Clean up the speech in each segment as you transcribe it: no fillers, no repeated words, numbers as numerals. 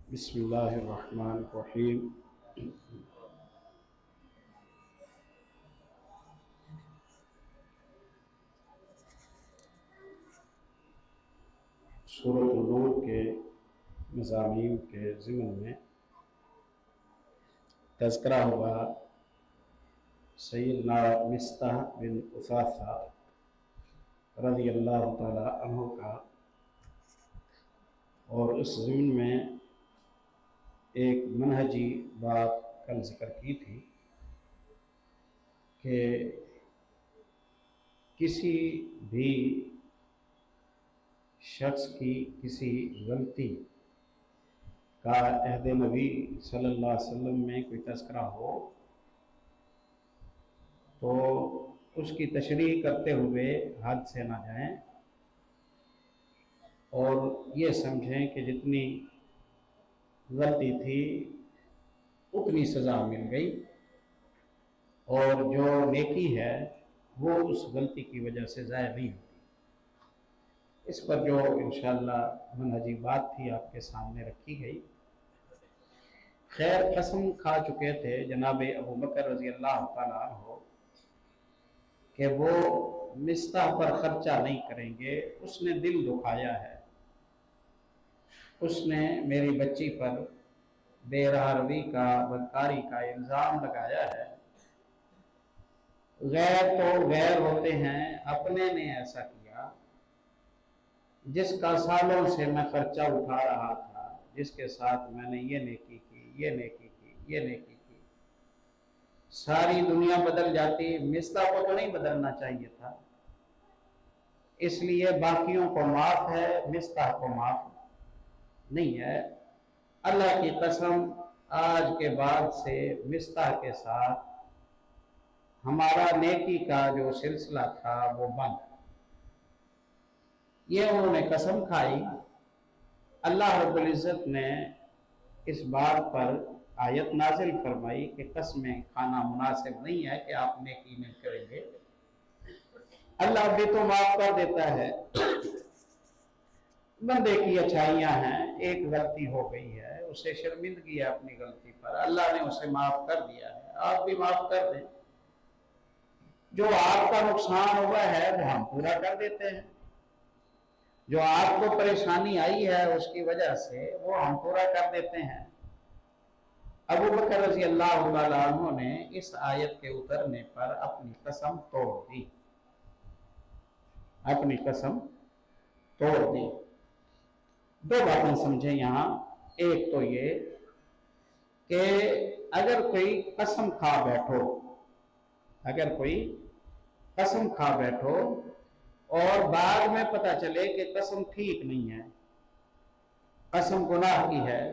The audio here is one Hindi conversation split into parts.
बिस्मिल्लाहिर्रहमानिर्रहीम। सूरत नूर के मज़ामीन के ज़िमन में तज़किरा हुआ सैयदना मिस्ताह बिन उसासा रज़ियल्लाहु ताला अन्हु का, और इस ज़िमन में एक मनहजी बात कल ज़िक्र की थी कि किसी भी शख्स की किसी गलती का अहद नबी सल्लल्लाहु अलैहि वसल्लम में कोई तज़किरा हो तो उसकी तशरीह करते हुए हद से ना जाएं और ये समझें कि जितनी गलती थी उतनी सज़ा मिल गई, और जो नेकी है वो उस गलती की वजह से ज़ाया नहीं होती। इस पर जो इंशाअल्लाह मनहजी बात थी आपके सामने रखी गई। खैर, कसम खा चुके थे जनाब अबू बकर रज़ी अल्लाह तआला अन्हु कि वो मिस्ताह पर खर्चा नहीं करेंगे। उसने दिल दुखाया है, उसने मेरी बच्ची पर बेरहरवी का, बदकारी का इल्ज़ाम लगाया है। गैर तो गैर होते हैं, अपने ने ऐसा किया जिसका सालों से मैं खर्चा उठा रहा था, जिसके साथ मैंने ये नेकी की, ये नेकी की, ये नेकी की। सारी दुनिया बदल जाती, मिस्ताह को तो नहीं बदलना चाहिए था। इसलिए बाकियों को माफ है, मिस्ताह को माफ नहीं है। अल्लाह की कसम, आज के बाद से मिस्ताह के साथ हमारा नेकी का जो सिलसिला था वो बंद। ये उन्होंने कसम खाई। अल्लाह रब्बुल इज़्ज़त ने इस बात पर आयत नाजिल फरमाई कि कसमें खाना मुनासिब नहीं है कि आप नेकी नहीं करेंगे। अल्लाह भी तो माफ कर देता है। बंदे की अच्छाइयां हैं, एक गलती हो गई है, उसे शर्मिंदगी है अपनी गलती पर, अल्लाह ने उसे माफ कर दिया है, आप भी माफ कर दें। जो आपका नुकसान हुआ है वो हम पूरा कर देते हैं, जो आपको परेशानी आई है उसकी वजह से वो हम पूरा कर देते हैं। अबू बकर रज़ी अल्लाह तआला अन्हु ने इस आयत के उतरने पर अपनी कसम तोड़ दी, अपनी कसम तोड़ दी। दो बातें समझें यहां। एक तो ये कि अगर कोई कसम खा बैठो, अगर कोई कसम खा बैठो और बाद में पता चले कि कसम ठीक नहीं है, कसम गुनाह की है,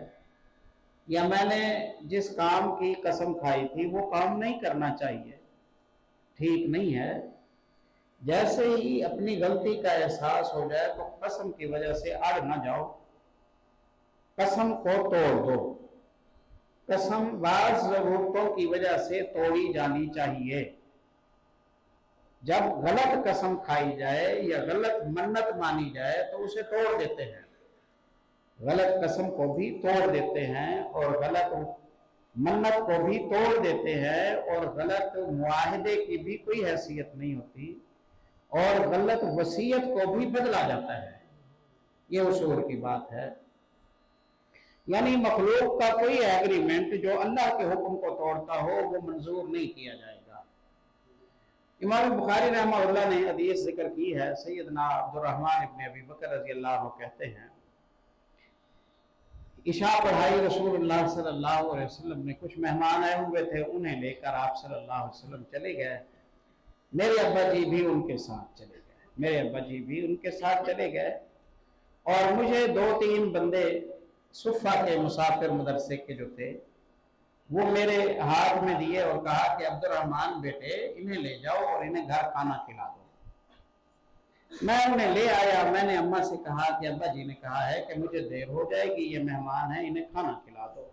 या मैंने जिस काम की कसम खाई थी वो काम नहीं करना चाहिए, ठीक नहीं है, जैसे ही अपनी गलती का एहसास हो जाए तो कसम की वजह से अड़ ना जाओ, कसम को तोड़ दो। कसम बाज़ ज़रूरतों की वजह से तोड़ी जानी चाहिए। जब गलत कसम खाई जाए या गलत मन्नत मानी जाए तो उसे तोड़ देते हैं, गलत कसम को भी तोड़ देते हैं और गलत मन्नत को भी तोड़ देते हैं, और गलत मुआहदे की भी कोई हैसियत नहीं होती, और गलत वसीयत को भी बदला जाता है। ये उसूल की बात है। यानी मखलूक का कोई एग्रीमेंट जो अल्लाह के हुक्म को तोड़ता हो वो मंजूर नहीं किया जाएगा। इमाम बुखारी रहमतुल्लाह ने हदीस जिक्र की है, सैयदना अब्दुर्रहमान इब्न अबी बकर रज़ी अल्लाह अन्हु कहते हैं, इशा पढ़ाई रसूलुल्लाह सल्लल्लाहु अलैहि वसल्लम ने, कुछ मेहमान आए हुए थे, उन्हें लेकर आप सल्लल्लाहु अलैहि वसल्लम चले गए। मेरे अब्बा जी भी उनके साथ चले गए, मेरे अब्बा जी भी उनके साथ चले गए, और मुझे दो तीन बंदे सुफ़ा के मुसाफिर मदरसे के जो थे वो मेरे हाथ में दिए और कहा कि अब्दुर्रहमान बेटे, इन्हें ले जाओ और इन्हें घर खाना खिला दो। मैं उन्हें ले आया। मैंने अम्मा से कहा कि अब्बा जी ने कहा है कि मुझे देर हो जाएगी, ये मेहमान हैं, इन्हें खाना खिला दो।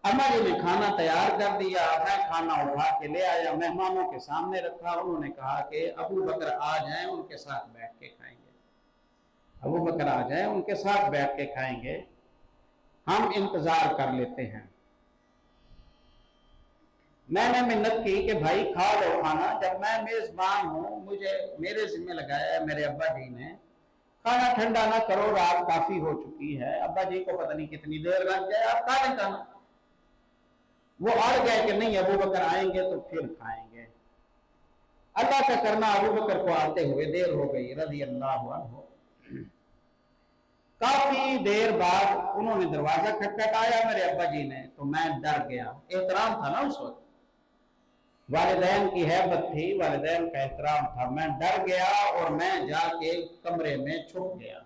अम्मा जी ने खाना तैयार कर दिया। मैं खाना उठा के ले आया, मेहमानों के सामने रखा। उन्होंने कहा कि अबू बकर आ जाएं, उनके साथ बैठ के खाएंगे, अबू बकर आ जाएं, उनके साथ बैठ के खाएंगे। हम इंतजार कर लेते हैं। मैंने मिन्नत की कि भाई खा लो खाना, जब मैं मेजबान हूं, मुझे मेरे जिम्मे लगाया है मेरे अब्बा जी ने, खाना ठंडा ना करो, रात काफी हो चुकी है, अब्बा जी को पता नहीं कितनी देर लग जाए, आप खा लें खाना। वो अड़ गए कि नहीं, अबू बकर आएंगे तो फिर खाएंगे। अल्लाह का करना, अबू बकर को आते हुए देर हो गई रज़ी अल्लाह अन्हु। काफी देर बाद उन्होंने दरवाजा खटखटाया मेरे अब्बा जी ने, तो मैं डर गया। एहतराम था ना उस वक्त, वालिदैन की हैबत थी, वालिदैन का एहतराम था। मैं डर गया और मैं जाके कमरे में छुप गया।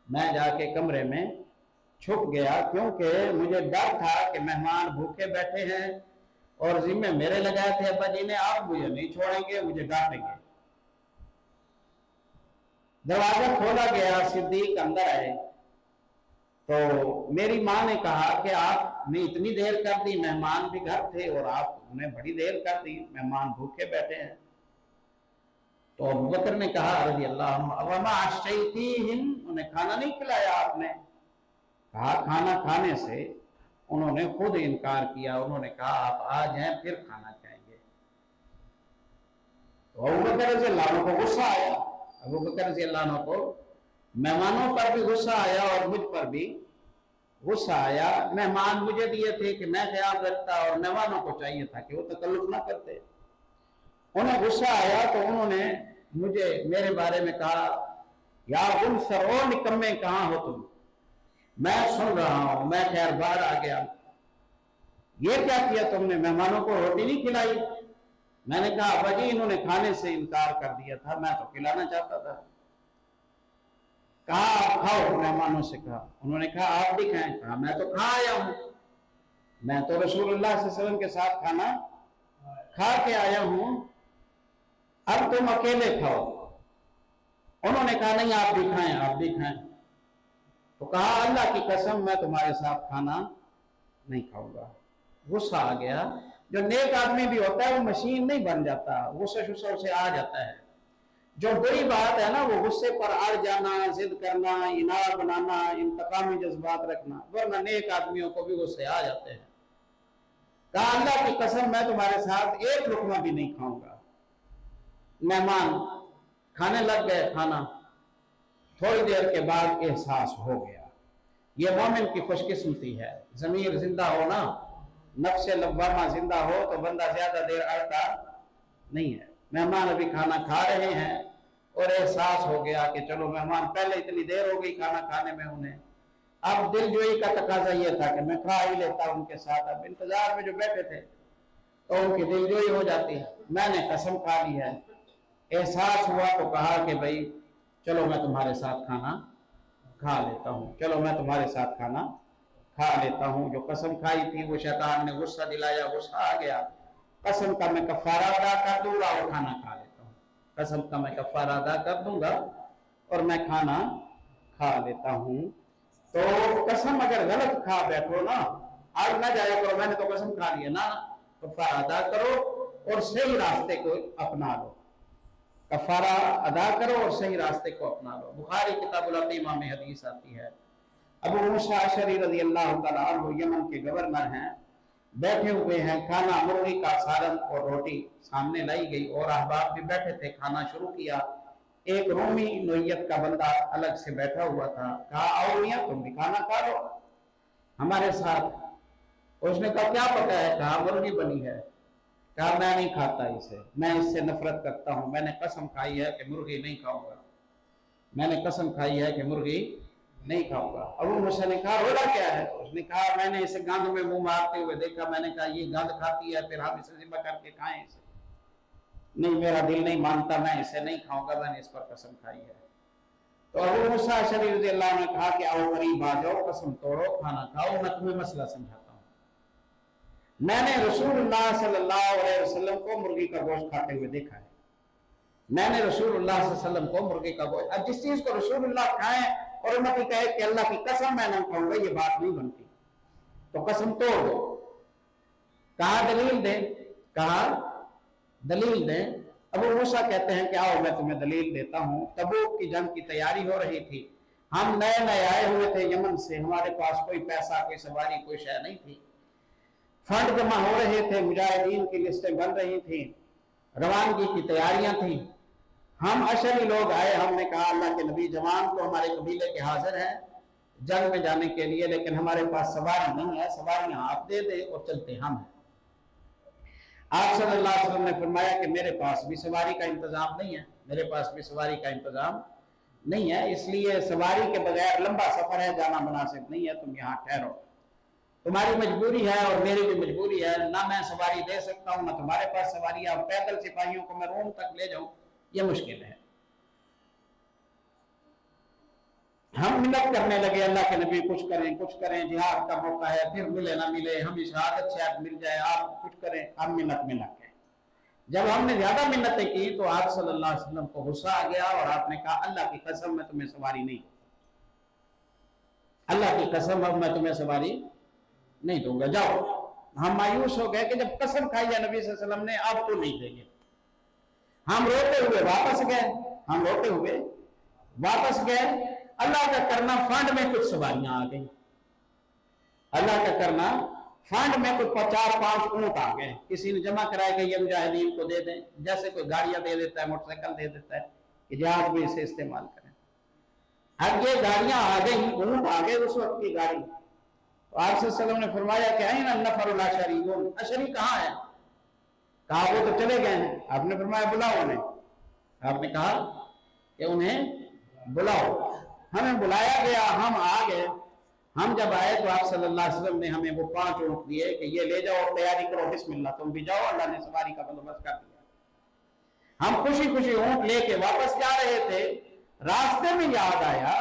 मैं जाके कमरे में छुप गया, क्योंकि मुझे डर था कि मेहमान भूखे बैठे हैं और जिम्मे मेरे लगाए थे अब्बा जी ने, आप मुझे नहीं छोड़ेंगे, मुझे डांटेंगे। दरवाजा खोला गया, सिद्दीक अंदर आए, तो मेरी माँ ने कहा कि आपने इतनी देर कर दी, मेहमान भी घर थे और आपने बड़ी देर कर दी, मेहमान भूखे बैठे हैं। तो अबू बकर ने कहा रज़ी अल्लाह अन्हु, उन्हें खाना नहीं खिलाया आपने? कहा खाना खाने से उन्होंने खुद इनकार किया, उन्होंने कहा आप आ जाएं फिर खाना खाएंगे। तो अबू बकर रज़ी अल्लाह अन्हु को गुस्सा आया। अबू बकर रज़ी अल्लाह अन्हु को मेहमानों पर भी गुस्सा आया और मुझ पर भी गुस्सा आया। मेहमान मुझे दिए थे कि मैं ख्याल रखता और मेहमानों को चाहिए था कि वो तकल्लुफ ना करते। उन्हें गुस्सा आया तो उन्होंने मुझे मेरे बारे में कहा, या उन सरो निकम्मे कहाँ हो तुम, मैं सुन रहा हूं, मैं खैर बाहर आ गया, ये क्या किया तुमने, मेहमानों को रोटी नहीं खिलाई? मैंने कहा अब्बा जी इन्होंने खाने से इनकार कर दिया था, मैं तो खिलाना चाहता था। कहा आप खाओ, मेहमानों से कहा। उन्होंने कहा आप भी खाएं। कहा मैं तो खा आया हूं, मैं तो रसूलुल्लाह सल्लल्लाहु अलैहि वसल्लम के साथ खाना खा के आया हूं, अब तुम अकेले खाओ। उन्होंने कहा नहीं आप भी खाएं, आप भी खाएं। तो कहा अल्लाह की कसम मैं तुम्हारे साथ खाना नहीं खाऊंगा। गुस्सा आ गया। जो नेक आदमी भी होता है वो मशीन नहीं बन जाता, गुस्सा शुस्सा उसे आ जाता है। जो बुरी बात है ना, वो गुस्से पर अड़ जाना, जिद करना, इनाद बनाना, इंतकामी जज्बात रखना, वरना नेक आदमियों को भी गुस्से आ जाते हैं। कहा अल्लाह की कसम मैं तुम्हारे साथ एक लुकमा भी नहीं खाऊंगा। मेहमान खाने लग गए खाना। थोड़ी देर के बाद एहसास हो गया, ये मोमिन की खुशकिस्मती है। जमीर जिंदा हो ना, नफ्स लव्वामा जिंदा हो तो बंदा ज्यादा देर अड़ता नहीं है। मेहमान अभी खाना खा रहे हैं और एहसास हो गया कि चलो मेहमान, पहले इतनी देर हो गई खाना खाने में उन्हें, अब दिलजोई का तकाजा यह था कि मैं खा ही लेता उनके साथ। अब इंतजार में जो बैठे थे तो उनकी दिलजोई हो जाती है। मैंने कसम खा ली है। एहसास हुआ तो कहा कि भाई चलो मैं तुम्हारे साथ खाना खा लेता हूँ, चलो मैं तुम्हारे साथ खाना खा लेता हूँ। जो कसम खाई थी वो शैतान ने गुस्सा दिलाया, गुस्सा आ गया। कसम का मैं कफारा अदा कर दूंगा और खाना खा लेता हूँ, कसम का मैं कफारा अदा कर दूंगा और मैं खाना खा लेता हूँ। तो कसम अगर गलत खा बैठो ना, आज ना जाया करो मैंने तो कसम खा लिया ना, कफारा अदा करो और सही रास्ते को अपना लो। कफारा अदा करो और सही रास्ते को अपना लो। बुखारी किताबुल अकीमा में हदीस आती है, अबू मूसा अशरी रज़ी अल्लाह तआला अन्हु यमन के गवर्नर हैं, बैठे हुए हैं, खाना मुर्गी का सालन और रोटी सामने लाई गई और अहबाब भी बैठे थे, खाना शुरू किया। एक रोमी नोयत का बंदा अलग से बैठा हुआ था। कहा आओ मियां तुम भी खाना खा लो हमारे साथ। उसने कहा क्या पका है? कहा मुर्गी बनी है। कहा मैं नहीं खाता इसे, मैं इससे नफरत करता हूं, मैंने कसम खाई है कि मुर्गी नहीं खाऊंगा, मैंने कसम खाई है कि मुर्गी नहीं खाऊंगा। अबू मूसा ने कहा रोला क्या है? उसने कहा मैंने इसे गंद में मुंह मारते हुए देखा, मैंने कहा ये गंद खाती है, फिर हम इसे ज़िब्हा करके खाएं इसे। नहीं मेरा दिल नहीं मानता, मैं इसे नहीं खाऊंगा, मैंने इस पर कसम खाई है। तो अबू मूसा अशरी रज़ी अल्लाह ने कहा कि आओ करीब आ जाओ, कसम तोड़ो, खाना खाओ, मैं तुम्हें मसला समझाता हूं। मैंने रसूलुल्लाह सल्लल्लाहु अलैहि वसल्लम को मुर्गी का गोश्त खाते हुए देखा है। मैंने रसूलुल्लाह सल्लल्लाहु अलैहि वसल्लम को मुर्गी का गोश्त, अब जिस चीज को रसूलुल्लाह खाएं और उम्मती कहे कि अल्लाह की कसम मैं ना खाऊंगा, ये बात नहीं बनती, तो कसम तोड़ दो। कहा दलील दे, कहा दलील दे। अबू मूसा कहते हैं कि आओ मैं तुम्हें दलील देता हूं। तबूक की जंग की तैयारी हो रही थी, हम नए नए आए हुए थे यमन से, हमारे पास कोई पैसा, कोई सवारी, कोई शय नहीं थी। फंड जमा हो रहे थे, मुजाहिदीन की लिस्टें बन रही थी, रवानगी की तैयारियां थी। हम अशरी लोग आए, हमने कहा अल्लाह के नबी, जवान तो हमारे कबीले के हाजिर हैं जंग में जाने के लिए, लेकिन हमारे पास सवारी नहीं है, सवारियां आप दे दे और चलते हम हैं। आप सल्लल्लाहु अलैहि वसल्लम ने फरमाया कि मेरे पास भी सवारी का इंतजाम नहीं है, मेरे पास भी सवारी का इंतजाम नहीं है, इसलिए सवारी के बगैर लंबा सफर है, जाना मुनासिब नहीं है, तुम यहाँ ठहरो। तुम्हारी मजबूरी है और मेरी भी मजबूरी है, ना मैं सवारी दे सकता हूँ ना तुम्हारे पास सवारी है, पैदल सिपाहियों को मैं रोम तक ले जाऊं ये मुश्किल है। हम मिन्नत करने लगे, अल्लाह के नबी कुछ करें, जिहाद का मौका है, फिर मिले ना मिले, हमें शहादत शायद मिल जाए, आप कुछ करें। हम मिन्नत में लग गए। जब हमने ज्यादा मिन्नतें की तो आप सल्लल्लाहु अलैहि वसल्लम को गुस्सा आ गया और आपने कहा अल्लाह की कसम मैं तुम्हें सवारी नहीं, अल्लाह की कसम अब मैं तुम्हें सवारी नहीं दूंगा, जाओ। हम मायूस हो गए कि जब कसम खाई है नबी सल्लल्लाहु अलैहि वसल्लम ने, अब तो नहीं देंगे। हम रोते हुए वापस गए, हम रोते हुए वापस गए। अल्लाह का करना फंड में कुछ सवारियां आ गई, अल्लाह का करना फंड में कुछ 4-5 ऊंट आ गए, किसी ने जमा कराया कि ये मुजाहिदीन को दे दें, जैसे कोई गाड़ियां दे देता है, मोटरसाइकिल दे देता है कि जहाज भी इसे इस्तेमाल करें। अब ये गाड़ियां आ गई, ऊंट आ गए उस वक्त की गाड़ी। तो आप सल्लल्लाहु अलैहि वसल्लम ने फरमाया कि अय्न नफरुल अशरीयून, अशरी कहाँ है? कहा वो तो चले गए हैं। आपने फरमाया बुलाओ उन्हें, आपने कहा कि उन्हें बुलाओ। हमें बुलाया गया, हम आ गए। हम जब आए तो आप सल्लल्लाहु अलैहि वसल्लम ने हमें वो 5 ऊंट दिए कि ये ले जाओ और तैयारी करो, बिस्मिल्लाह तुम भी जाओ, अल्लाह ने सवारी का बंदोबस्त कर दिया। हम खुशी खुशी ऊंट लेके वापस जा रहे थे, रास्ते में याद आया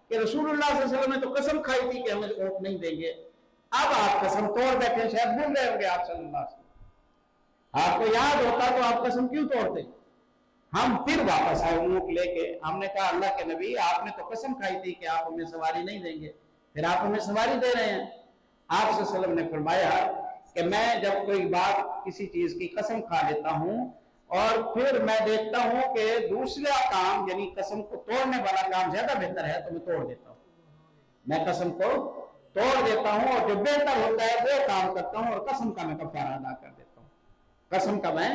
कि रसूलुल्लाह सल्लल्लाहु अलैहि वसल्लम ने तो कसम खाई थी कि हमें ऊंट नहीं देंगे। अब आप कसम तोड़ बैठे, शायद भूल रहे होंगे आप सल्लल्लाहु अलैहि वसल्लम। आपको याद होता तो आप कसम क्यों तोड़ते? हम फिर वापस आए ऊंट लेके। हमने कहा अल्लाह के नबी, आपने तो कसम खाई थी कि आप हमें सवारी नहीं देंगे, फिर आप हमें सवारी दे रहे हैं। आप सल्लल्लाहु अलैहि वसल्लम ने फरमाया कि मैं जब कोई बात, किसी चीज की कसम खा लेता हूं और फिर मैं देखता हूं कि दूसरा काम यानी कसम को तोड़ने वाला काम ज्यादा बेहतर है तो मैं तोड़ देता हूं, मैं कसम को तोड़ देता हूं और जो बेहतर होता है वो काम करता हूं और कसम का मैं कफारा अदा कर देता हूं, कसम का मैं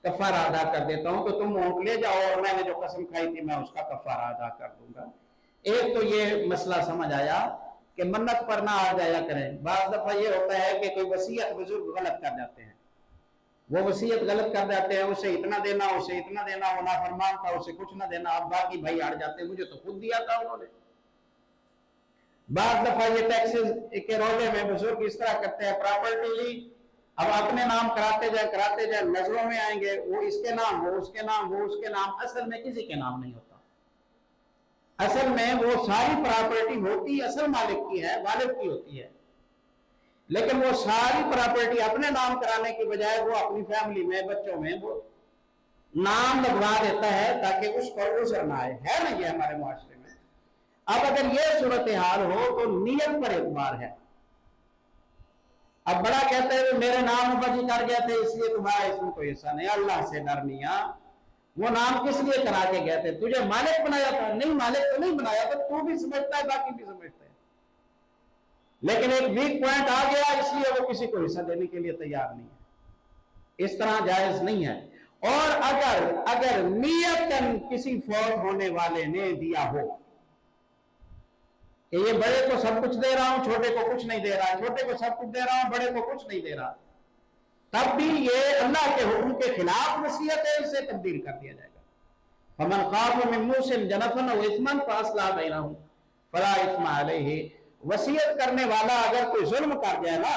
कफारा अदा कर देता हूं। तो तुम ऊंट ले जाओ और मैंने जो कसम खाई थी मैं उसका कफारा अदा कर दूंगा। एक तो ये मसला समझ आया कि मन्नत पर ना आ जाया करें। बाज़ दफा ये होता है कि कोई वसीयत बुजुर्ग गलत कर जाते हैं, वो वसीयत गलत कर जाते हैं, उसे इतना देना, उसे इतना देना, वो नाफरमान था उसे कुछ ना देना, अब बाकी भाई अड़ जाते हैं, मुझे तो खुद दिया था उन्होंने। बाज़ दफा ये टैक्सेस के रोले में बुजुर्ग इस तरह करते हैं, प्रॉपर्टी ली, अब अपने नाम कराते जाए, नजरों में आएंगे, वो इसके नाम, वो उसके नाम, वो उसके नाम, असल में किसी के नाम नहीं होता। असल में वो सारी प्रॉपर्टी होती असल मालिक की है, वालिद की होती है, लेकिन वो सारी प्रॉपर्टी अपने नाम कराने की बजाय वो अपनी फैमिली में, बच्चों में वो नाम लगवा देता है ताकि उस पर उसर ना आए। है ना ये हमारे मुआशरे में। अब अगर ये सूरत हाल हो तो नियत पर एतबार है। अब बड़ा कहता है वो मेरे नाम अब्बाजी कर गए थे इसलिए तुम्हारा इसमें कोई हिस्सा नहीं। अल्लाह से डर निया, वो नाम किस लिए करा के गए थे? तुझे मालिक बनाया था? नहीं, मालिक तो नहीं बनाया था, तू भी समझता है, बाकी भी समझते हैं, लेकिन एक वीक पॉइंट आ गया इसलिए वो किसी को हिस्सा देने के लिए तैयार नहीं है। इस तरह जायज नहीं है। और अगर नियतन किसी फौत होने वाले ने दिया हो कि ये बड़े को सब कुछ दे रहा हूं, छोटे को कुछ नहीं दे रहा, छोटे को सब कुछ दे रहा हूं, बड़े को कुछ नहीं दे रहा, तब भी ये अल्लाह के हुक्म के खिलाफ वसीयत है, इसे तब्दील कर दिया जाएगा। फमन खाफ मिन मूसिन जनफन व इस्मन फासला बैनहुम फला इस्मा अलैहि। वसीयत करने वाला अगर कोई जुल्म कर जाए ना,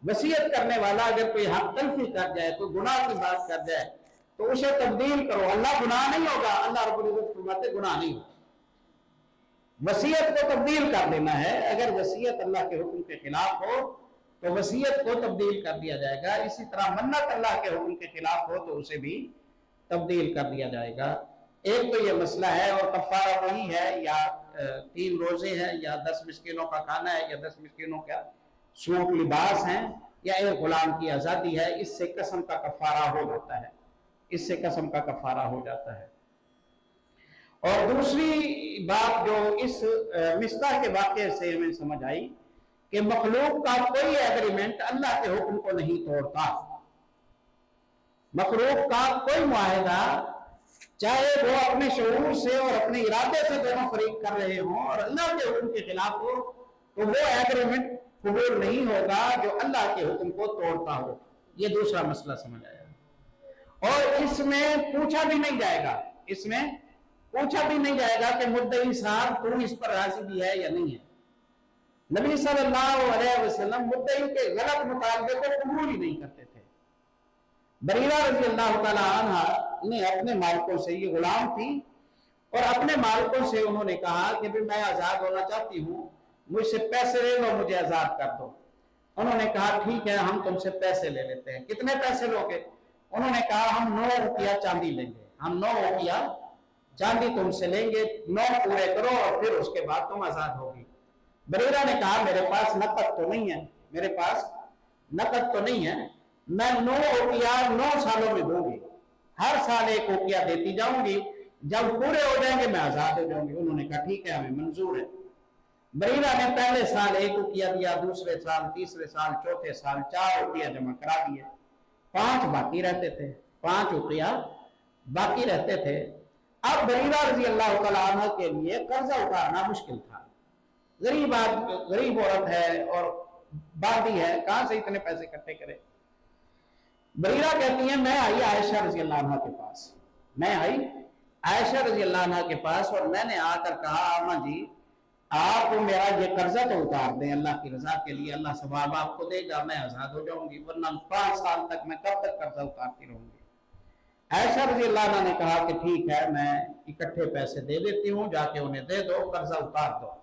वसीयत करने वाला अगर कोई हक तलफी कर जाए, कोई गुनाह की बात कर जाए, तो उसे तब्दील करो। अल्लाह गुनाह नहीं होगा, अल्लाह रब्बुल इज्जत फरमाते गुनाह नहीं होगा। वसीयत को तब्दील कर देना है। अगर वसीयत अल्लाह के हुक्म के खिलाफ हो तो वसीयत को तब्दील कर दिया जाएगा। इसी तरह मन्नत अल्लाह के हुक्म के खिलाफ हो तो उसे भी तब्दील कर दिया जाएगा। एक तो ये मसला है, और कफारा वही है, या 3 रोजे हैं, या 10 मिस्किनों का खाना है, या 10 मिस्किनों का सूट लिबास है, या एक गुलाम की आजादी है। इससे कसम का कफारा हो जाता है, इससे कसम का कफारा हो जाता है। और दूसरी बात जो इस मिस्ताह के वाक़े से हमें समझ आई कि मखलूक का कोई एग्रीमेंट अल्लाह के हुक्म को नहीं तोड़ता। मखलूक का कोई मुआहिदा, चाहे वो अपने शऊर से और अपने इरादे से दोनों फरीक कर रहे हों और अल्लाह के हुक्म के खिलाफ हो, तो वो एग्रीमेंट कबूल नहीं होगा जो अल्लाह के हुक्म को तोड़ता हो। ये दूसरा मसला समझ आया। और इसमें पूछा भी नहीं जाएगा, इसमें पूछा भी नहीं जाएगा कि मुद्दई साहब तू इस पर राजी भी है या नहीं है। नबी सल्लल्लाहु अलैहि वसल्लम मुद्दई के गलत मुतालबे को कबूल ही नहीं करते थे। बरीरा रज़ी अल्लाह तआला अन्हा ने अपने मालिकों से, ये गुलाम थी और अपने मालिकों से उन्होंने कहा कि भी मैं आजाद होना चाहती हूँ, मुझसे पैसे ले लो, मुझे आजाद कर दो। उन्होंने कहा ठीक है, हम तुमसे पैसे ले लेते हैं। कितने पैसे लोगे? उन्होंने कहा हम 9 रुपया चांदी लेंगे, हम 9 रुपया चांदी तुमसे लेंगे, 9 पूरे करो और फिर उसके बाद तुम आजाद होगी। बरीरा ने कहा मेरे पास नकद तो नहीं है, मेरे पास नकद तो नहीं है, मैं 9 रुपया 9 सालों में दूंगी, हर साल 1 रुपया देती जाऊंगी, जब पूरे हो जाएंगे मैं आजाद हो जाऊंगी। उन्होंने कहा ठीक है, हमें मंजूर है। बरीरा ने पहले साल 1 रुपया दिया, दूसरे साल, तीसरे साल, चौथे साल 4 रुपया जमा करा दिए, 5 बाकी रहते थे, 5 रुपया बाकी रहते थे। अब बरीरा रज़ी अल्लाह तआला अन्हा के लिए कर्जा उतारना मुश्किल था। गरीब औरत है और बादी है, कहां से इतने पैसे इकट्ठे करे। बरीरा कहती है मैं आई आयशा रज़ी अल्लाह अन्हा के पास, मैं आई आयशा रज़ी अल्लाह अन्हा के पास और मैंने आकर कहा अम्मा जी आप मेरा ये कर्जा तो उतार दें अल्लाह की रजा के लिए, अल्लाह सवाब आपको देगा, मैं आजाद हो जाऊंगी, वरना 5 साल तक मैं कब तक कर्जा उतारती रहूंगी। आयशा रज़ी अल्लाह अन्हा ने कहा कि ठीक है, मैं इकट्ठे पैसे दे देती हूँ, जाके उन्हें दे दो, कर्जा उतार दो,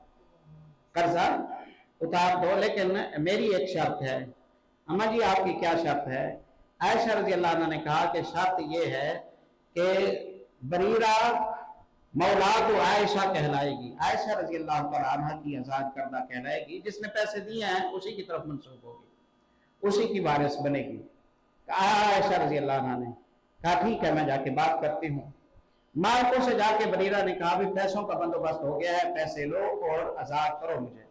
कर्जा उतार दो, लेकिन मेरी एक शर्त है। अम्मा जी आपकी क्या शर्त है? आयशा रज़ी अल्लाह अन्हा ने कहा कि शर्त ये है कि बरीरा मौला तो आयशा कहलाएगी, आयशा रज़ी अल्लाह तआला अन्हा की आजाद करदा कहलाएगी, जिसने पैसे दिए हैं उसी की तरफ मंसूब होगी, उसी की वारिस बनेगी। आयशा रज़ी अल्लाह अन्हा ने कहा ठीक है, मैं जाके बात करती हूँ। मालिकों से जाके बरीरा ने कहा भी पैसों का बंदोबस्त हो गया है, पैसे लो और आजाद करो मुझे।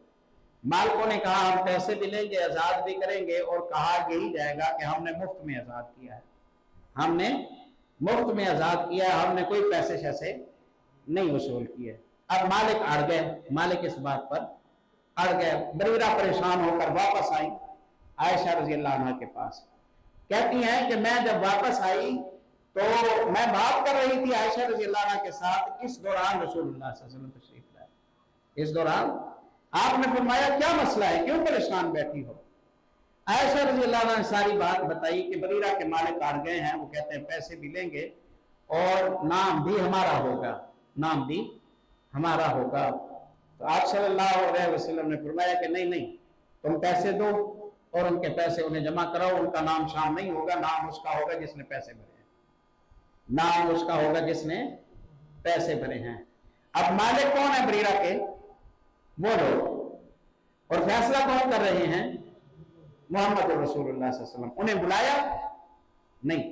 मालिकों ने कहा हम पैसे भी लेंगे, आजाद भी करेंगे, और कहा यही जाएगा कि हमने मुफ्त में आजाद किया है, हमने मुफ्त में आजाद किया है, हमने कोई पैसे शैसे नहीं वसूल किए। अब मालिक अड़ गए, मालिक इस बात पर अड़ गए। बरीरा परेशान होकर वापस आई आयशा रज़ी अल्लाह अन्हा के पास। कहती हैं कि मैं जब वापस आई तो मैं बात कर रही थी आयशा रज़ी अल्लाह अन्हा के साथ, इस दौरान रसूलुल्लाह सल्लल्लाहु अलैहि वसल्लम तशरीफ लाए। इस दौरान आपने फरमाया क्या मसला है, क्यों परेशान बैठी हो? आयशा रज़ी अल्लाह अन्हा ने सारी बात बताई कि बरीरा के मालिक अड़ गए हैं, वो कहते हैं पैसे भी लेंगे और नाम भी हमारा होगा, नाम भी हमारा होगा। तो आप सल्लल्लाहु अलैहि वसल्लम ने फरमाया कि नहीं नहीं, तुम पैसे दो और उनके पैसे उन्हें जमा कराओ, उनका नाम शाम नहीं होगा, नाम उसका होगा जिसने पैसे भरे हैं, नाम उसका होगा जिसने पैसे भरे हैं। अब मालिक कौन है बरीरा के? वो लोग। और फैसला कौन कर रहे हैं? मोहम्मद रसूलुल्लाह सल्लल्लाहु अलैहि वसल्लम। उन्हें बुलाया नहीं,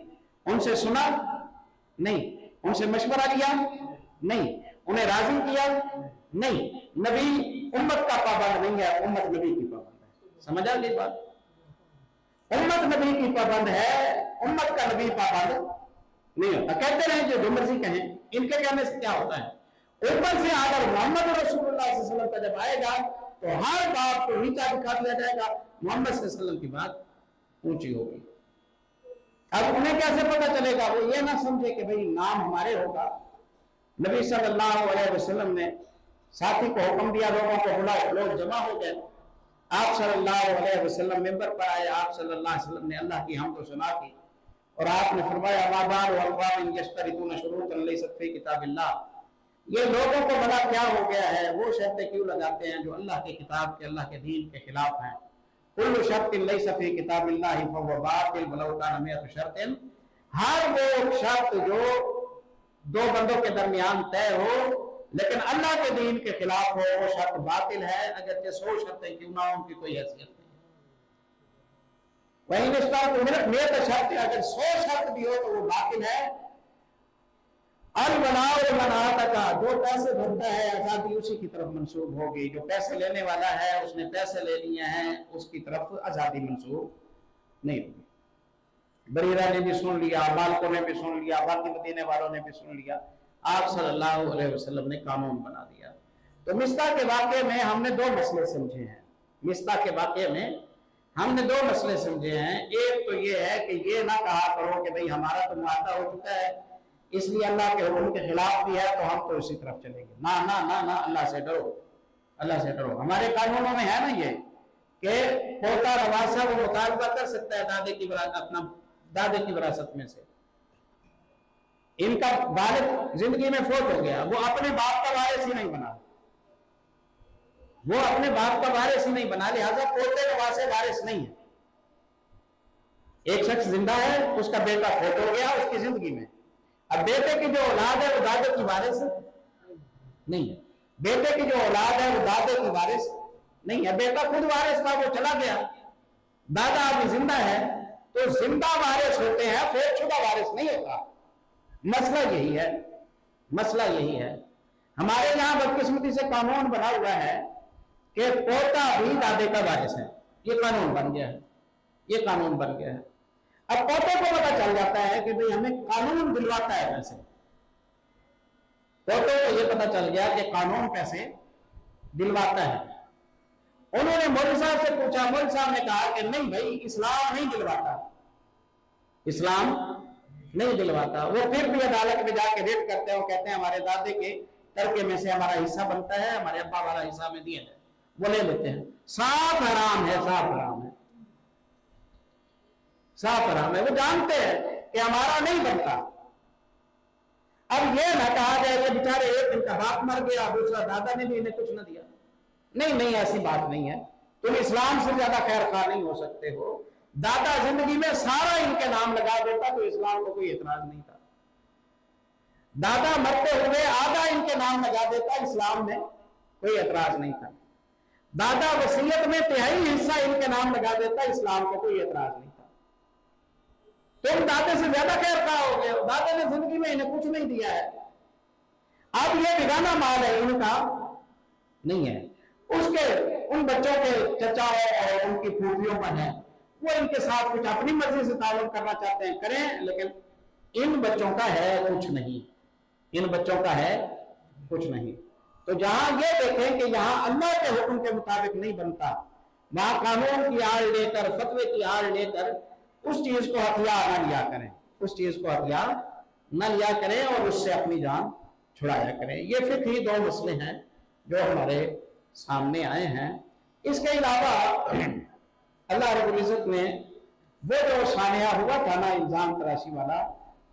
उनसे सुना नहीं, उनसे मशवरा लिया नहीं, उन्हें राजी किया नहीं। नबी उम्मत का पाबंद नहीं है, उम्मत नबी की पाबंद है। समझ आ गई बात? उम्मत नबी की पाबंद है, उम्मत का नबी पाबंद नहीं होता। कहते रहे जो मर्जी कहें, इनके कहने से क्या होता है? ऊपर से अगर मोहम्मद रसूलुल्लाह सल्लल्लाहु अलैहि वसल्लम का जब आएगा तो हर बात को नीचा दिखा दिया जाएगा, मोहम्मद सल्लल्लाहु अलैहि वसल्लम की बात ऊंची होगी। अब उन्हें कैसे पता चलेगा? वो ये ना समझे कि भाई नाम हमारे होगा। नबी सल्लल्लाहु अलैहि वसल्लम ने साथी को हुक्म दिया, लोगों को बुलाओ, लोग जमा हो गए। आप सल्लल्लाहु अलैहि वसल्लम मिंबर पर आए, आप सल्लल्लाहु अलैहि वसल्लम ने अल्लाह की हमद व सना की और आपने फरमाया माबाल वल्क़ामिन यश्तरितून शुरूतन लैसत फी किताबिल्लाह, ये लोगों को बड़ा क्या हो गया है, वो शर्तें क्यों लगाते हैं जो अल्लाह के किताब के, अल्लाह के दीन के खिलाफ हैं। कुल्लु शर्तिन लैसा फी किताबिल्लाहि फहुव बातिल वलौ कान मिअतु शर्तिन, हर वो शर्त जो 2 बंदों के दरमियान तय हो लेकिन अल्लाह के दीन के खिलाफ हो, वो शर्त बातिल है, अगर 100 शर्तें क्यों ना हो, उनकी कोई हैसियत नहीं। वही निष्ठा तो मिनट में तो शर्त, अगर 100 शर्त भी हो तो वो बातिल है। अल बनाओ बनाता का, जो पैसे भरता है आजादी उसी की तरफ मंसूब होगी। जो पैसे लेने वाला है उसने पैसे ले लिए हैं, उसकी तरफ आजादी मंसूब नहीं होगी। बरीरा ने भी सुन लिया, मालिकों ने भी सुन लिया, बाकी मदीने वालों ने भी सुन लिया। आप सल्लल्लाहु अलैहि वसल्लम ने कानून बना दिया। तो मिस्ता के वाक़े में हमने दो मसले समझे हैं। मिस्ता के वाक़े में हमने दो मसले समझे हैं। एक तो ये है कि ये ना कहा करो कि भाई हमारा तो मुआहदा हो चुका है, इसलिए अल्लाह के हुक्म के खिलाफ भी है तो हम तो इसी तरफ चलेंगे। ना ना ना ना, अल्लाह से डरो, अल्लाह से डरो। हमारे कानूनों में है ना ये कि पोता नवासा वो मुतालबा कर सकता है दादे की अपना दादे की विरासत में से। इनका वालिद जिंदगी में फोत हो गया, वो अपने बाप का वारिस ही नहीं बना, वो अपने बाप का वारिस ही नहीं बना, लिहाजा पोते नवासे वारिस नहीं है। एक शख्स जिंदा है, उसका बेटा फोत हो गया उसकी जिंदगी में, अब बेटे की जो औलाद है वो दादे की वारिस नहीं है। बेटे की जो औलाद है वो दादे की वारिस नहीं है। बेटा खुद वारिस था, वो चला गया, दादा अभी जिंदा है, तो जिंदा वारिस होते हैं, फोतशुदा वारिस नहीं होता। मसला यही है, मसला यही है। हमारे यहां बदकिस्मती से कानून बना हुआ है कि पोता भी दादे का वारिस है। ये कानून बन गया है, ये कानून बन गया है। अब पोते को पता चल जाता है कि भाई हमें कानून दिलवाता है पैसे, पोते को ये पता चल गया कि कानून पैसे दिलवाता है। उन्होंने मौलवी साहब से पूछा, मौलवी साहब ने कहा कि नहीं भाई इस्लाम नहीं दिलवाता, इस्लाम नहीं दिलवाता। वो फिर भी अदालत में जाके रेट करते हैं, वो कहते हैं हमारे दादे के तरके में से हमारा हिस्सा बनता है, हमारे अब्बा वाला हिस्सा में दिया जाए, वो ले लेते हैं। साफ हराम है, साफ हराम है, साफ हराम है। वो जानते हैं कि हमारा नहीं बनता। अब ये ना कहा जाए कि बेचारे एक इनका बाप मर गया, दूसरा दादा ने भी इन्हें कुछ न दिया। नहीं नहीं, ऐसी बात नहीं है। तुम इस्लाम से ज्यादा खैर खा नहीं हो सकते हो। दादा जिंदगी में सारा इनके नाम लगा देता तो इस्लाम को कोई एतराज नहीं था। दादा मरते हुए आधा इनके नाम लगा देता, इस्लाम में कोई एतराज नहीं था। दादा वसीयत में तिहाई हिस्सा इनके नाम लगा देता, इस्लाम को कोई एतराज नहीं था। तुम दादे से ज्यादा खैर खा हो गए, दादा ने जिंदगी में इन्हें कुछ नहीं दिया है। अब ये बिगाना माल है, इनका नहीं है। उसके उन बच्चों के चचाओं और उनकी फूफियों पर है, वो इनके साथ कुछ अपनी मर्जी से ताल्लुक करना चाहते हैं, करें, लेकिन इन बच्चों का है कुछ नहीं, इन बच्चों का है कुछ नहीं। तो जहां ये देखें कि यहां अल्लाह के हुक्म के मुताबिक नहीं बनता, वहां कानून की आड़ लेकर, फतवे की आड़ लेकर उस चीज को हथियार न लिया करें, उस चीज को हथियार न लिया करें और उससे अपनी जान छुड़ाया करें। ये फिक्री दो मसले हैं जो हमारे सामने आए हैं। इसके अलावा अल्लाह रब्बुल इज्जत ने वो जो सानिया हुआ था ना इल्जाम तराशी वाला,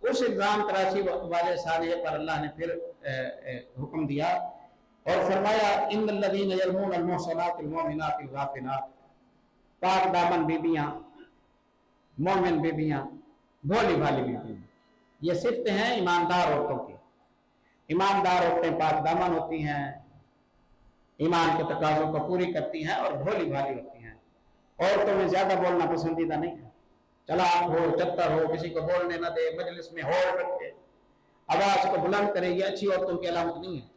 उस इल्जाम तराशी वाले सानिया पर अल्लाह ने फिर हुक्म दिया और फरमाया इन्नल्लज़ीना यरमून अल-मुहसनातिल मुमिनातिल गाफिलात, पाक दामन बीबियां, मोमिन बीबियां, भोली भाली बीबियां, ये सिफ्तें हैं ईमानदार औरतों की। ईमानदार औरतें पाक दामन होती हैं, ईमान के तकाज़ों को पूरी करती हैं और भोली भाली होती हैं। औरतों में ज्यादा बोलना पसंदीदा नहीं है, चलाक हो, चत्तर हो, किसी को बोलने न दे, मजलिस में होड़ रखे, आवाज को बुलंद करे, ये अच्छी औरतों की अलामत नहीं है।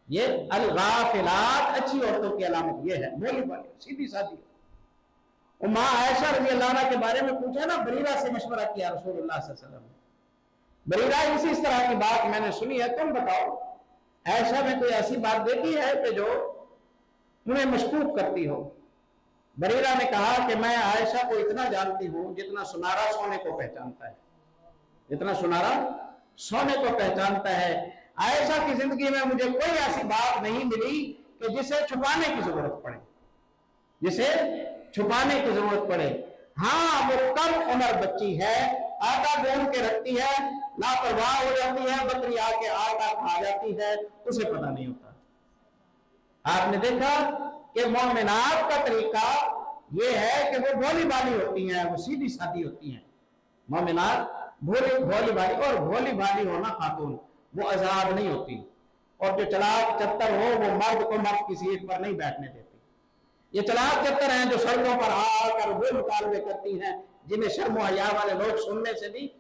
ये अल-गाफिलात अच्छी औरतों की अलामत ये है, भोली भाली, सीधी सादी। उम्मा आयशा रज़ी अल्लाह अन्हा के बारे में पूछा ना, बरीरा से मशवरा किया रसूलुल्लाह सल्लल्लाहु अलैहि वसल्लम। बरीरा इसी तरह की बात मैंने सुनी है, तुम बताओ ऐसा में कोई ऐसी बात देखी है कि जो तुम्हें मशकूक करती हो? बरीरा ने कहा कि मैं आयशा को इतना जानती हूं जितना सुनारा सोने को पहचानता है, जितना सुनारा सोने को पहचानता है। आयशा की जिंदगी में मुझे कोई ऐसी बात नहीं मिली कि जिसे छुपाने की जरूरत पड़े, जिसे छुपाने की जरूरत पड़े। हाँ, वो कम उम्र बच्ची है, आटा गूंद के रखती है, लापरवाह हो जाती है, बकरी आके आटा खा जाती है, उसे पता नहीं होता। आपने देखा कि मोमिनात का तरीका यह है कि वो भोली भाली होती हैं, वो सीधी सादी होती हैं। मोमिनात भोली भाली, और भोली भाली होना खातून, वो आजाद नहीं होती। और जो चलाक चत्तर हो वो मर्द को मर्द की सीट पर नहीं बैठने देती। ये चलाक चत्तर हैं जो सड़कों पर आकर वो मुतालबे करती हैं जिन्हें शर्म हया वाले लोग सुनने से भी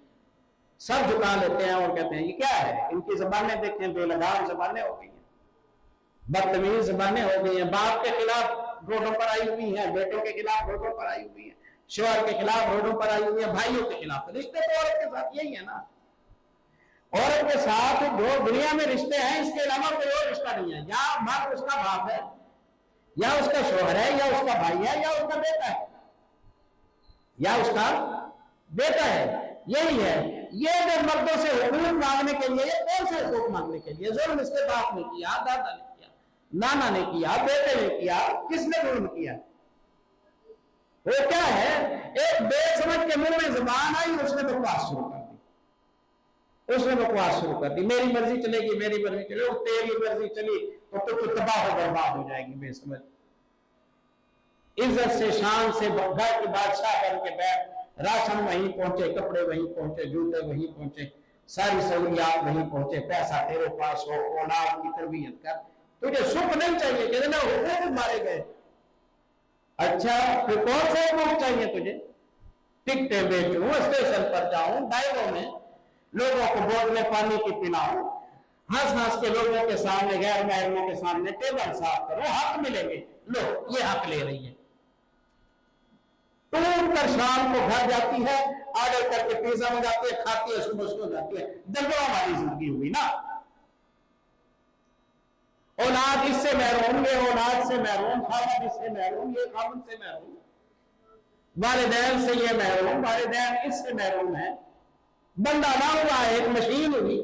सब झुका लेते हैं और कहते हैं ये क्या है। इनकी जबानें देखें, बेलगाम जबानें हो गई हैं, बदतमीज जबानें हो गई हैं, बाप के खिलाफ रोडों पर आई हुई हैं, बेटों के खिलाफ रोडों पर आई हुई हैं, शोहर के खिलाफ रोडों पर आई हुई है, भाइयों के खिलाफ। रिश्ते तो औरत के साथ यही है ना, औरत के साथ जो दुनिया में रिश्ते हैं इसके अलावा कोई और रिश्ता नहीं है। या मर्द उसका बाप है, या उसका शोहर है, या उसका भाई है, या उसका बेटा है, या उसका बेटा है, यही है। ये जो मर्दों से हुकूक मांगने के लिए, ये कौन से हुकूक मांगने के लिए? जुल्म इसके बाप ने किया, दादा ने किया, नाना ने किया, बेटे ने किया, किसने जुल्म किया? वो क्या है, एक बेसमझ के मुंह में जुबान आई, उसने बकवास शुरू कर दी, उसने बकवास शुरू कर दी, मेरी मर्जी चलेगी, मेरी मर्जी चलेगी, तेरी मर्जी चली तो तबाह बर्बाद हो जाएगी बेसमझ। इज्जत से शान से घर की बादशाह बन के बैठ, राशन वहीं पहुंचे, कपड़े वहीं पहुंचे, जूते वहीं पहुंचे, सारी सहूलियात वहीं पहुंचे, पैसा तेरे पास हो, औलाद की तरबियत कर, तुझे सुख नहीं चाहिए, कितने हुकूक मारे गए। अच्छा फिर कौन सा हुकूक चाहिए तुझे? टिकटें बेचूं, स्टेशन पर जाऊं, डायरों में लोगों को बोतलें पानी की पिलाऊं, हंस हंस के लोगों के सामने, गैर महरमों के सामने टेबल साफ करो, हक मिलेंगे। लो ये हक ले रही है, टूट कर शाम को घर जाती है, ऑर्डर करके पिज्जा मंगाती है, खाती है, सुबह सो जाती है। दलदल हमारी जिंदगी हुई ना। औलाद इससे महरूम, ये औलाद से महरूम, खामद इससे महरूम, ये खामद से महरूम, वालिदैन से ये महरूम, वालिदैन इससे महरूम है। बंदा ना हुआ, एक मशीन हुई,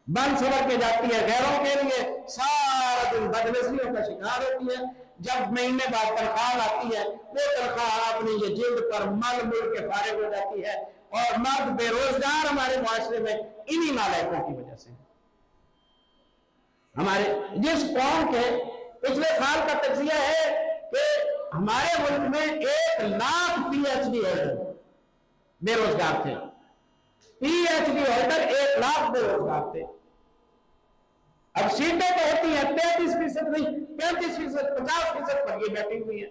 बन सवर के जाती है गैरों के लिए, सारा दिन बदनसीयों का शिकार होती है। जब महीने बाद तनख्वाह आती है, वो तनख्वाह अपनी ये जिल्द पर मल मुल के फारिग हो जाती है। और मर्द बेरोजगार हमारे मुआशरे में इन्हीं नालायकों की वजह से। हमारे जिस कौम के पिछले साल का तजिया है कि हमारे मुल्क में 1 लाख PhD होल्डर बेरोजगार थे, PhD होल्डर 1 लाख बेरोजगार थे। अब सीटें तो होती हैं 33% नहीं, 35%, 50% पर ये बैठी हुई है,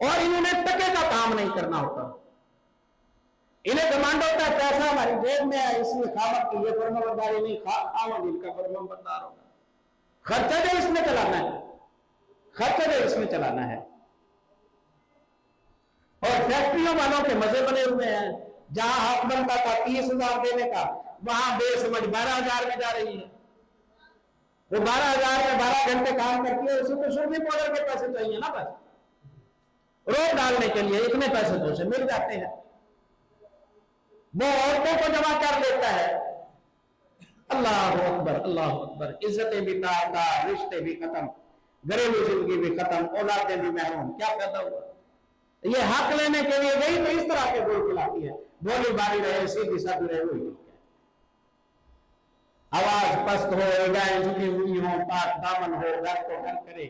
और इन्होंने टके का काम नहीं करना होता। इन्हें डिमांड होता है पैसा हमारी जेब में है, इसलिए खामद की ये फर्माबरदारी नहीं, खामद इनका फर्माबरदार होगा। खर्चा जो इसमें चलाना है, खर्चा जो इसमें चलाना है। और फैक्ट्रियों वालों के मजे बने हुए हैं, जहां हक बनता था 30,000 देने का, वहां बेसमझ 12,000 में जा रही है। वो 12,000 में 12 घंटे काम करती है, उसे तो सुरभि पाउडर के पैसे चाहिए ना, बस रोड डालने के लिए इतने पैसे तो उसे मिल जाते हैं। वो औरतों को जमा कर लेता है। अल्लाह अकबर, अल्लाह अकबर। इज्जतें भी तादाद, रिश्ते भी खत्म, घरेलू जिंदगी भी खत्म, औलादें भी महरूम। क्या पैदा हुआ? ये हक लेने के लिए गई तो इस तरह के बोल खिलाती है, बोली बारी रहे, सीधी साधी रहे, वही आवाज पस्त हो, निगाहें झुकी हुई हो, पाक दामन हो, घर को घर करे,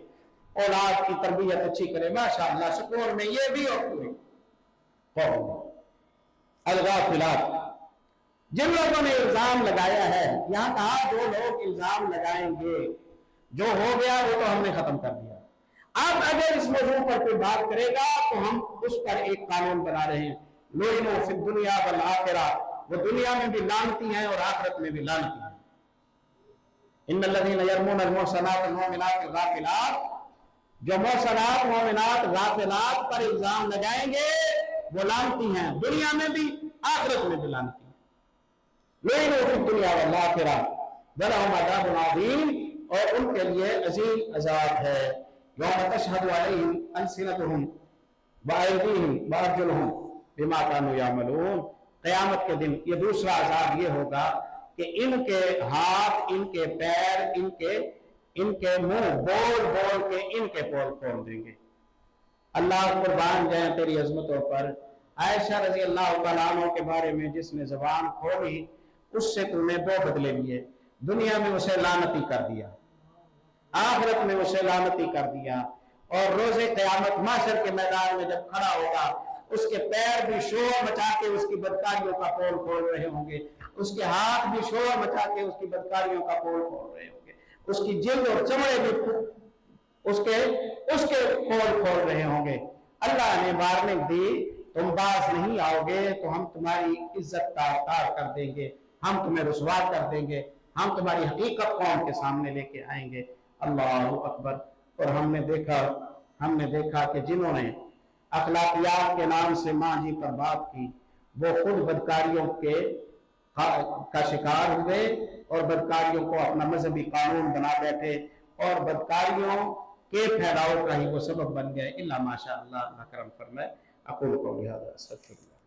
औलाद की तरबियत अच्छी करे, माशाअल्लाह सुकून में ये भी और पूरी। अलगाफिलात, जिन लोगों ने इल्जाम लगाया है, यहां कहा जो लोग इल्जाम लगाएंगे, जो हो गया वो तो हमने खत्म कर दिया। अब अगर इस मौजूद पर कोई बात करेगा तो हम उस पर एक कानून बना रहे हैं, लोइनो फिद दुनिया वल आखिरा, वो दुनिया में भी लानती हैं और आखिरत में भी लानती हैं। इन्नल्लज़ीना यरमूनल मुहसनात वल मुमिनात वल गाफिलात, जो मुहसनात मुमिनात गाफिलात पर इल्जाम लगाएंगे वो लानती हैं, दुनिया में भी आखिरत में भी लानती हैं। लोइनो फिद दुनिया वल आखिरा वलहुम अज़ाबुन अज़ीम, और उनके लिए अजीम अज़ाब है। यौम तशहदु अलैहिम अलसिनतुहुम व अयदीहिम व अर्जुलुहुम बिमा कानू यअमलून। क़यामत के दिन ये दूसरा अज़ाब ये होगा कि इनके हाथ, इनके पैर, इनके मुंह बोल बोल के इनके पोल खोल देंगे। अल्लाह कुर्बान जाए तेरी अजमतों पर। आयशा रजी अल्लाह तआला अन्हा के बारे में जिसने जबान खोली उससे तूने 2 बदले लिए, दुनिया में उसे लानती कर दिया, आखिरत में उसे लानती कर दिया, और रोजे क़यामत माशर के मैदान में जब खड़ा होगा उसके पैर भी शोर मचा के उसकी बदकारियों का पोल खोल रहे होंगे, उसके हाथ भी शोर मचा के उसकी बदकारियों का पोल खोल रहे होंगे, उसकी जिल्द और चमड़े भी उसके पोल खोल रहे होंगे। अल्लाह ने वार्निंग दी तुम बाज नहीं आओगे तो हम तुम्हारी इज्जत तार कर देंगे, हम तुम्हें रुसवा कर देंगे, हम तुम्हारी हकीकत कौम के सामने लेके आएंगे। अल्लाह अकबर। और हमने देखा कि जिन्होंने अखलाकियात के नाम से माँ जी पर बात की, वो खुद बदकारियों का शिकार हुए और बदकारियों को अपना मजहबी कानून बना बैठे और बदकारियों के फैलाव का ही वो सबब बन गए। इल्ला माशा अल्लाह, अल्लाह करम फरमाए। अक़ूलु क़ौली हाज़ा, अस्तग़फ़िरुल्लाह।